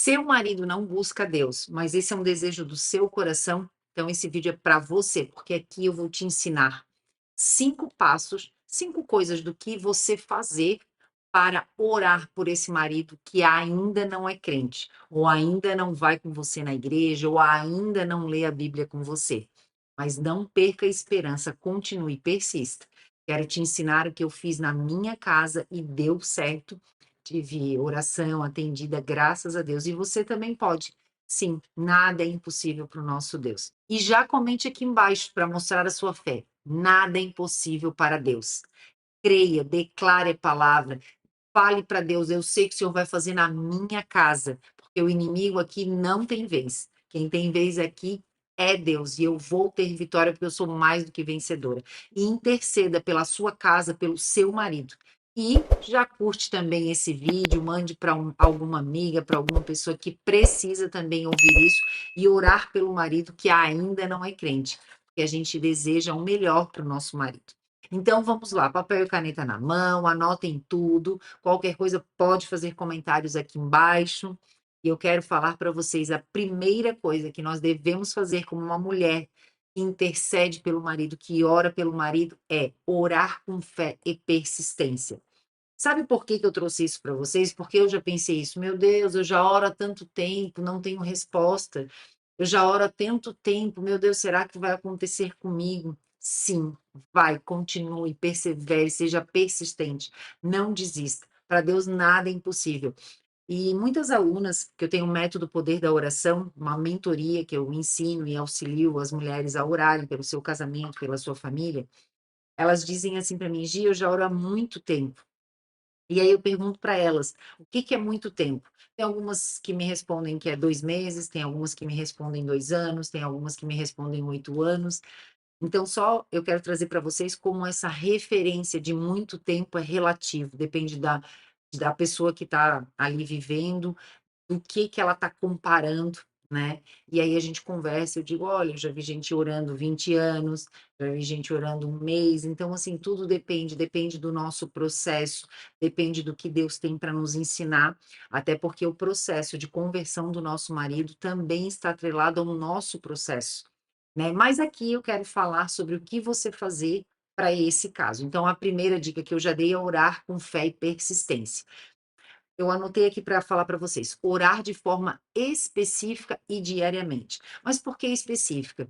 Seu marido não busca Deus, mas esse é um desejo do seu coração, então esse vídeo é para você, porque aqui eu vou te ensinar 5 passos, 5 coisas do que você fazer para orar por esse marido que ainda não é crente, ou ainda não vai com você na igreja, ou ainda não lê a Bíblia com você. Mas não perca a esperança, continue, persista. Quero te ensinar o que eu fiz na minha casa e deu certo. Tive oração atendida, graças a Deus. E você também pode. Sim, nada é impossível para o nosso Deus. E já comente aqui embaixo para mostrar a sua fé. Nada é impossível para Deus. Creia, declare a palavra, fale para Deus: eu sei que o Senhor vai fazer na minha casa, porque o inimigo aqui não tem vez. Quem tem vez aqui é Deus, e eu vou ter vitória, porque eu sou mais do que vencedora. E interceda pela sua casa, pelo seu marido. E já curte também esse vídeo, mande para alguma amiga, para alguma pessoa que precisa também ouvir isso e orar pelo marido que ainda não é crente, porque a gente deseja o melhor para o nosso marido. Então vamos lá, papel e caneta na mão, anotem tudo. Qualquer coisa pode fazer comentários aqui embaixo. E eu quero falar para vocês a primeira coisa que nós devemos fazer como uma mulher que intercede pelo marido, que ora pelo marido, é orar com fé e persistência. Sabe por que que eu trouxe isso para vocês? Porque eu já pensei isso, meu Deus, eu já oro há tanto tempo, não tenho resposta. Eu já oro há tanto tempo, meu Deus, será que vai acontecer comigo? Sim, vai, continue, persevere, seja persistente, não desista. Para Deus nada é impossível. E muitas alunas, que eu tenho o método Poder da Oração, uma mentoria que eu ensino e auxilio as mulheres a orarem pelo seu casamento, pela sua família, elas dizem assim para mim: Gi, eu já oro há muito tempo. E aí eu pergunto para elas, o que que é muito tempo? Tem algumas que me respondem que é 2 meses, tem algumas que me respondem 2 anos, tem algumas que me respondem 8 anos. Então só eu quero trazer para vocês como essa referência de muito tempo é relativo, depende da pessoa que está ali vivendo, do que ela está comparando, né. E aí a gente conversa, eu digo: "Olha, eu já vi gente orando 20 anos, já vi gente orando 1 mês", então assim, tudo depende do nosso processo, depende do que Deus tem para nos ensinar, até porque o processo de conversão do nosso marido também está atrelado ao nosso processo, né. Mas aqui eu quero falar sobre o que você fazer para esse caso. Então a primeira dica que eu já dei é orar com fé e persistência. Eu anotei aqui para falar para vocês, orar de forma específica e diariamente. Mas por que específica?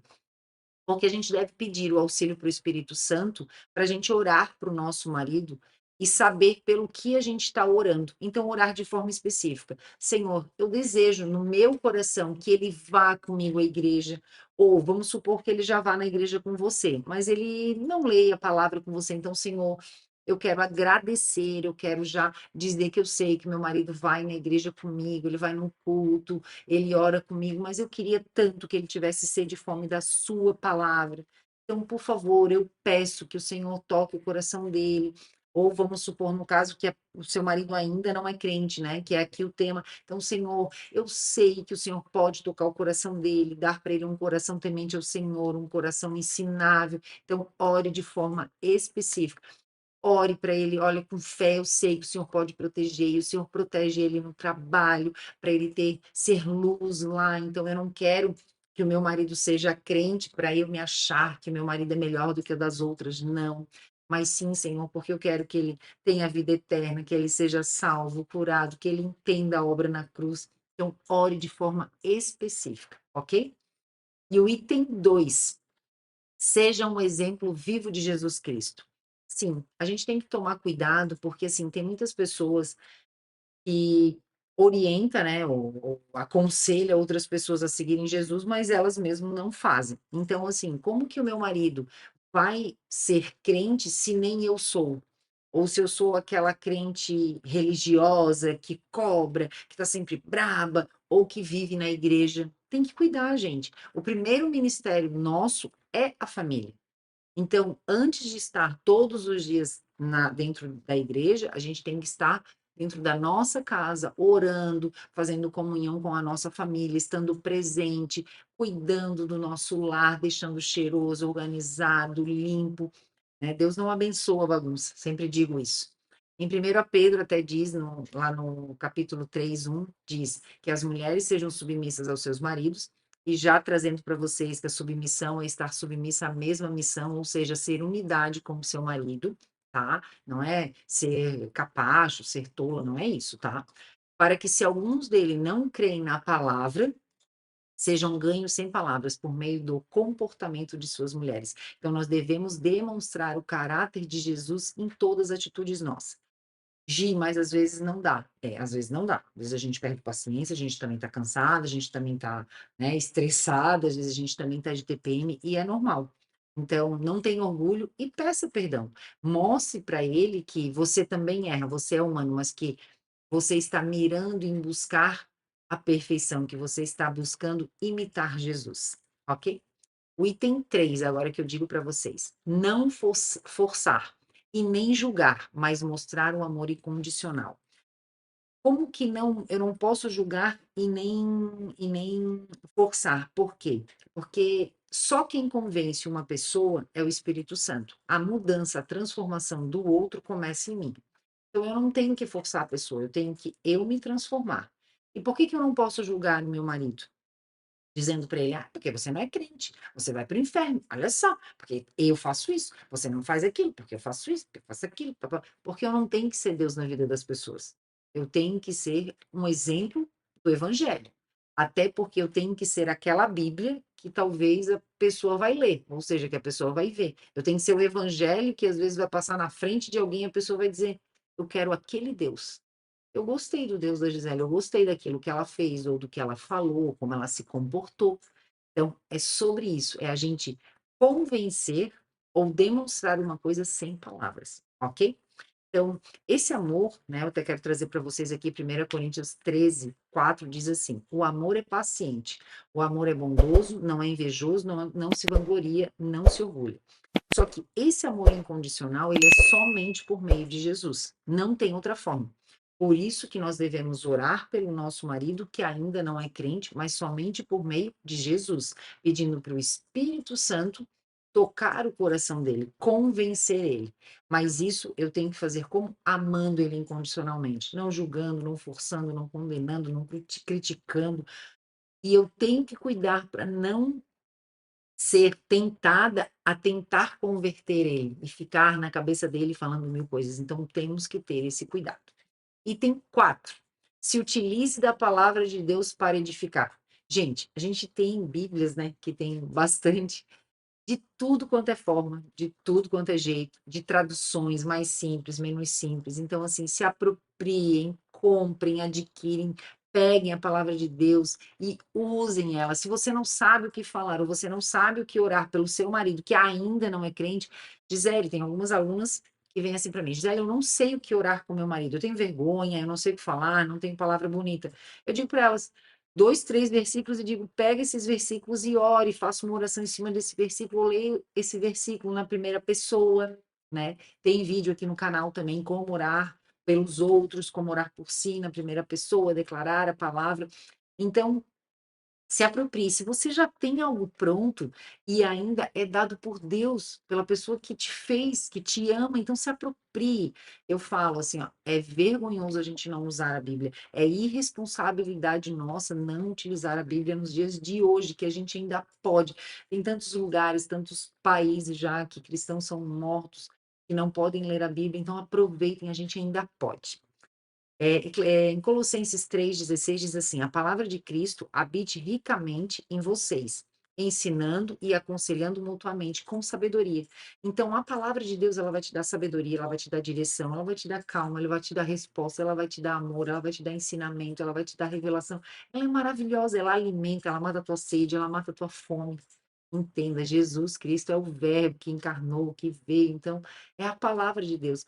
Porque a gente deve pedir o auxílio para o Espírito Santo, para a gente orar para o nosso marido e saber pelo que a gente está orando. Então, orar de forma específica. Senhor, eu desejo no meu coração que ele vá comigo à igreja, ou vamos supor que ele já vá na igreja com você, mas ele não leia a palavra com você. Então, Senhor, eu quero agradecer, eu quero já dizer que eu sei que meu marido vai na igreja comigo, ele vai no culto, ele ora comigo, mas eu queria tanto que ele tivesse sede e fome da sua palavra. Então, por favor, eu peço que o Senhor toque o coração dele. Ou vamos supor, no caso, que o seu marido ainda não é crente, né? Que é aqui o tema. Então, Senhor, eu sei que o Senhor pode tocar o coração dele, dar para ele um coração temente ao Senhor, um coração ensinável. Então, ore de forma específica. Ore para ele, olha, com fé, eu sei que o Senhor pode proteger, e o Senhor protege ele no trabalho, para ele ser luz lá, então eu não quero que o meu marido seja crente para eu me achar que meu marido é melhor do que o das outras, não. Mas sim, Senhor, porque eu quero que ele tenha vida eterna, que ele seja salvo, curado, que ele entenda a obra na cruz. Então, ore de forma específica, ok? E o item 2. Seja um exemplo vivo de Jesus Cristo. Sim, a gente tem que tomar cuidado, porque, assim, tem muitas pessoas que orienta, né, ou aconselha outras pessoas a seguirem Jesus, mas elas mesmo não fazem. Então, assim, como que o meu marido vai ser crente se nem eu sou? Ou se eu sou aquela crente religiosa que cobra, que está sempre braba, ou que vive na igreja. Tem que cuidar, gente. O primeiro ministério nosso é a família. Então, antes de estar todos os dias dentro da igreja, a gente tem que estar dentro da nossa casa, orando, fazendo comunhão com a nossa família, estando presente, cuidando do nosso lar, deixando cheiroso, organizado, limpo, né? Deus não abençoa a bagunça, sempre digo isso. Em 1 Pedro até diz, lá no capítulo 3:1, diz que as mulheres sejam submissas aos seus maridos, e já trazendo para vocês que a submissão é estar submissa à mesma missão, ou seja, ser unidade com o seu marido, tá? Não é ser capacho, ser tola, não é isso, tá? Para que se alguns dele não creem na palavra, sejam ganhos sem palavras por meio do comportamento de suas mulheres. Então nós devemos demonstrar o caráter de Jesus em todas as atitudes nossas. Gi, mas às vezes não dá. É, às vezes não dá. Às vezes a gente perde paciência, a gente também tá cansada, a gente também tá, né, estressada, às vezes a gente também tá de TPM e é normal. Então, não tenha orgulho e peça perdão. Mostre para ele que você também erra, você é humano, mas que você está mirando em buscar a perfeição, que você está buscando imitar Jesus, ok? O item 3, agora que eu digo para vocês, não forçar e nem julgar, mas mostrar o amor incondicional. Como que não, eu não posso julgar e nem forçar? Por quê? Porque só quem convence uma pessoa é o Espírito Santo. A mudança, a transformação do outro começa em mim. Então eu não tenho que forçar a pessoa, eu tenho que eu me transformar. E por que que eu não posso julgar o meu marido? Dizendo para ele: "Ah, porque você não é crente, você vai para o inferno, olha só, porque eu faço isso, você não faz aquilo, porque eu faço isso, porque eu faço aquilo, pá-pá". Porque eu não tenho que ser Deus na vida das pessoas. Eu tenho que ser um exemplo do evangelho. Até porque eu tenho que ser aquela Bíblia que talvez a pessoa vai ler, ou seja, que a pessoa vai ver. Eu tenho que ser o evangelho que às vezes vai passar na frente de alguém e a pessoa vai dizer: "Eu quero aquele Deus". Eu gostei do Deus da Gisele, eu gostei daquilo que ela fez, ou do que ela falou, como ela se comportou. Então, é sobre isso, é a gente convencer ou demonstrar uma coisa sem palavras, ok? Então, esse amor, né, eu até quero trazer para vocês aqui 1 Coríntios 13:4 diz assim: "O amor é paciente, o amor é bondoso, não é invejoso, não se vangloria, não se orgulha". Só que esse amor incondicional, ele é somente por meio de Jesus, não tem outra forma. Por isso que nós devemos orar pelo nosso marido, que ainda não é crente, mas somente por meio de Jesus, pedindo para o Espírito Santo tocar o coração dele, convencer ele. Mas isso eu tenho que fazer como? Amando ele incondicionalmente, não julgando, não forçando, não condenando, não criticando. E eu tenho que cuidar para não ser tentada a tentar converter ele e ficar na cabeça dele falando mil coisas. Então temos que ter esse cuidado. Item 4. Se utilize da palavra de Deus para edificar. Gente, a gente tem Bíblias, né, que tem bastante de tudo quanto é forma, de tudo quanto é jeito, de traduções mais simples, menos simples. Então, assim, se apropriem, comprem, adquirem, peguem a palavra de Deus e usem ela. Se você não sabe o que falar ou você não sabe o que orar pelo seu marido, que ainda não é crente, Gisele, tem algumas alunas que vêm assim para mim: Gisele, eu não sei o que orar com meu marido, eu tenho vergonha, eu não sei o que falar, não tenho palavra bonita. Eu digo para elas: 2, 3 versículos e digo: pega esses versículos e ore, faça uma oração em cima desse versículo, ou leio esse versículo na primeira pessoa, né? Tem vídeo aqui no canal também, como orar pelos outros, como orar por si na primeira pessoa, declarar a palavra. Então, se aproprie. Se você já tem algo pronto e ainda é dado por Deus, pela pessoa que te fez, que te ama, então se aproprie. Eu falo assim, ó, é vergonhoso a gente não usar a Bíblia. É irresponsabilidade nossa não utilizar a Bíblia nos dias de hoje, que a gente ainda pode. Tem tantos lugares, tantos países já que cristãos são mortos, que não podem ler a Bíblia, então aproveitem, a gente ainda pode. Em Colossenses 3,16 diz assim: a palavra de Cristo habite ricamente em vocês, ensinando e aconselhando mutuamente com sabedoria. Então, a palavra de Deus, ela vai te dar sabedoria, ela vai te dar direção, ela vai te dar calma, ela vai te dar resposta, ela vai te dar amor, ela vai te dar ensinamento, ela vai te dar revelação. Ela é maravilhosa, ela alimenta, ela mata a tua sede, ela mata a tua fome. Entenda, Jesus Cristo é o Verbo que encarnou, que veio. Então, é a palavra de Deus.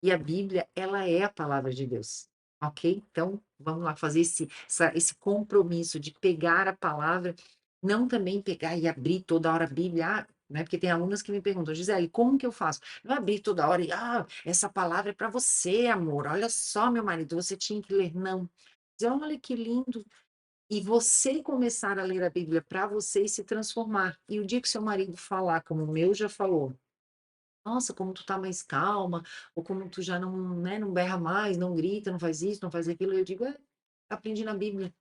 E a Bíblia, ela é a palavra de Deus, ok? Então, vamos lá fazer esse compromisso de pegar a palavra, não também pegar e abrir toda hora a Bíblia, né? Porque tem alunas que me perguntam: Gisele, como que eu faço? Não abrir toda hora e, essa palavra é para você, amor. Olha só, meu marido, você tinha que ler. Não. Dizer: olha que lindo. E você começar a ler a Bíblia para você e se transformar. E o dia que seu marido falar, como o meu já falou, Nossa, como tu tá mais calma, ou como tu já não, né, não berra mais, não grita, não faz isso, não faz aquilo. Eu digo: "É, aprendi na Bíblia".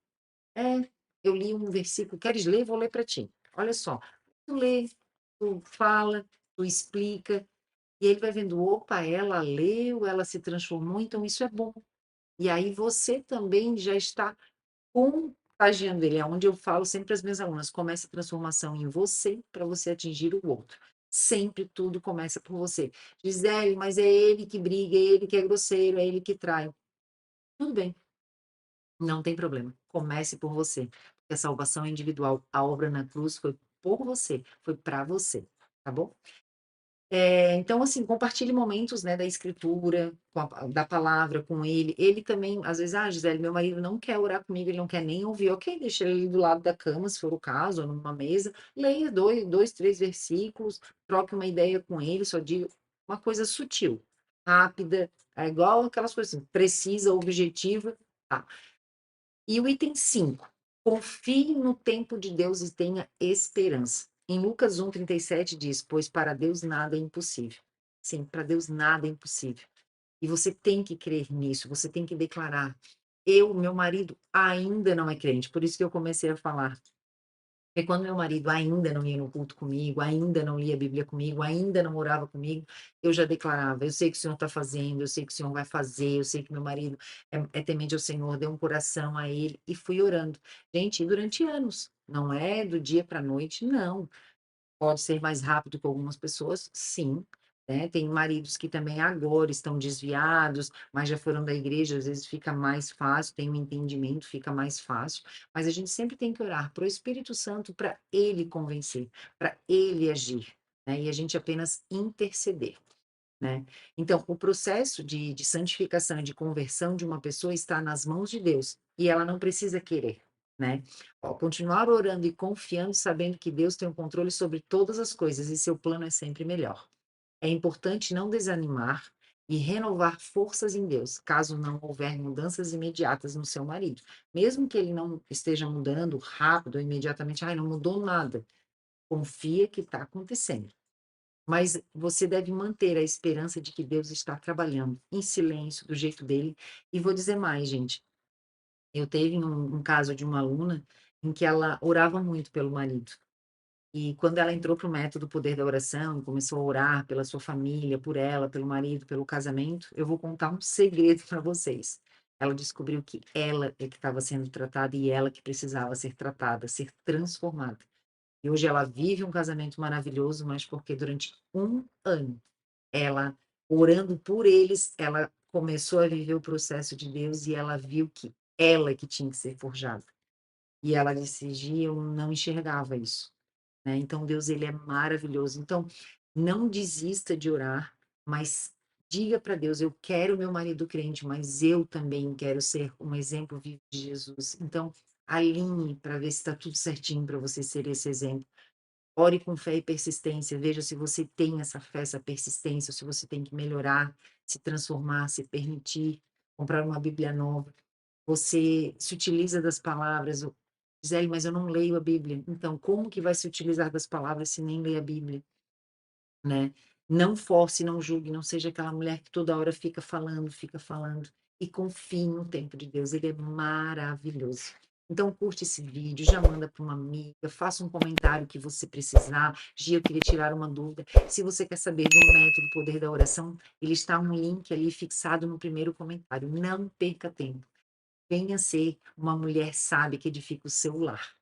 "É, eu li um versículo, queres ler? Vou ler para ti. Olha só". Tu lê, tu fala, tu explica, e ele vai vendo: "Opa, ela leu, ela se transformou, então isso é bom". E aí você também já está contagiando ele, é onde eu falo sempre para as minhas alunas: "Comece a transformação em você, para você atingir o outro". Sempre tudo começa por você. "Gisele, mas é ele que briga, é ele que é grosseiro, é ele que trai". Tudo bem, não tem problema, comece por você, porque a salvação é individual, a obra na cruz foi por você, foi para você, tá bom? Então, assim, compartilhe momentos, né, da escritura, com a da palavra com ele. Ele também, às vezes: "Ah, Gisele, meu marido não quer orar comigo, ele não quer nem ouvir". Ok, deixa ele ali do lado da cama, se for o caso, ou numa mesa, leia dois, 3 versículos, troque uma ideia com ele, só diga uma coisa sutil, rápida, é igual aquelas coisas assim, precisa, objetiva, tá. E o item 5: confie no tempo de Deus e tenha esperança. Em Lucas 1:37 diz: "Pois para Deus nada é impossível". Sim, para Deus nada é impossível. E você tem que crer nisso, você tem que declarar: meu marido ainda não é crente", por isso que eu comecei a falar. Porque quando meu marido ainda não ia no culto comigo, ainda não lia a Bíblia comigo, ainda não orava comigo, eu já declarava: "Eu sei que o Senhor está fazendo, eu sei que o Senhor vai fazer, eu sei que meu marido é temente ao Senhor, dê um coração a ele", e fui orando. Gente, e durante anos, não é do dia para a noite, não. Pode ser mais rápido que algumas pessoas? Sim, né, tem maridos que também agora estão desviados, mas já foram da igreja, às vezes fica mais fácil, tem um entendimento, fica mais fácil, mas a gente sempre tem que orar para o Espírito Santo para ele convencer, para ele agir, né, e a gente apenas interceder, né. Então o processo de santificação e de conversão de uma pessoa está nas mãos de Deus, e ela não precisa querer, né. Ó, continuar orando e confiando, sabendo que Deus tem o controle sobre todas as coisas e seu plano é sempre melhor. É importante não desanimar e renovar forças em Deus, caso não houver mudanças imediatas no seu marido. Mesmo que ele não esteja mudando rápido ou imediatamente, "Ai, não mudou nada", confia que está acontecendo. Mas você deve manter a esperança de que Deus está trabalhando em silêncio, do jeito dele. E vou dizer mais, gente, eu teve um caso de uma aluna em que ela orava muito pelo marido. E quando ela entrou para o método Poder da Oração, começou a orar pela sua família, por ela, pelo marido, pelo casamento, eu vou contar um segredo para vocês. Ela descobriu que ela é que estava sendo tratada e ela que precisava ser tratada, ser transformada. E hoje ela vive um casamento maravilhoso, mas porque durante um ano ela, orando por eles, ela começou a viver o processo de Deus e ela viu que ela que tinha que ser forjada. E ela disse: "Gi, eu não enxergava isso". Né, então Deus ele é maravilhoso. Então, não desista de orar, mas diga para Deus: "Eu quero meu marido crente, mas eu também quero ser um exemplo vivo de Jesus". Então, alinhe para ver se está tudo certinho para você ser esse exemplo. Ore com fé e persistência, veja se você tem essa fé, essa persistência, se você tem que melhorar, se transformar, se permitir, comprar uma Bíblia nova. Você se utiliza das palavras, o "Gisele, mas eu não leio a Bíblia". Então, como que vai se utilizar das palavras se nem lê a Bíblia, né? Não force, não julgue, não seja aquela mulher que toda hora fica falando, e confie no tempo de Deus, ele é maravilhoso. Então curte esse vídeo, já manda para uma amiga, faça um comentário que você precisar. "Gia, eu queria tirar uma dúvida". Se você quer saber do método Poder da Oração, ele está um link ali fixado no primeiro comentário. Não perca tempo. Venha ser uma mulher sábia que edifica o seu lar.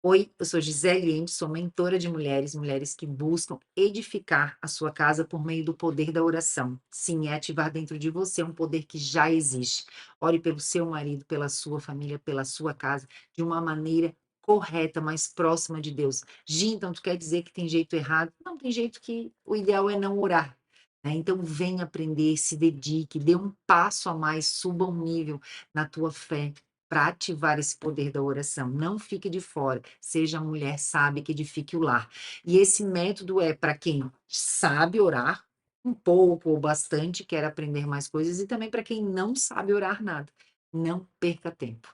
Oi, eu sou Gisele Endes, sou mentora de mulheres, mulheres que buscam edificar a sua casa por meio do poder da oração. Sim, é ativar dentro de você um poder que já existe. Ore pelo seu marido, pela sua família, pela sua casa, de uma maneira correta, mais próxima de Deus. Gi, então tu quer dizer que tem jeito errado? Não, tem jeito que o ideal é não orar. Né? Então venha aprender, se dedique, dê um passo a mais, suba um nível na tua fé, para ativar esse poder da oração. Não fique de fora, seja a mulher sábia que edifique o lar. E esse método é para quem sabe orar, um pouco ou bastante, quer aprender mais coisas, e também para quem não sabe orar nada. Não perca tempo.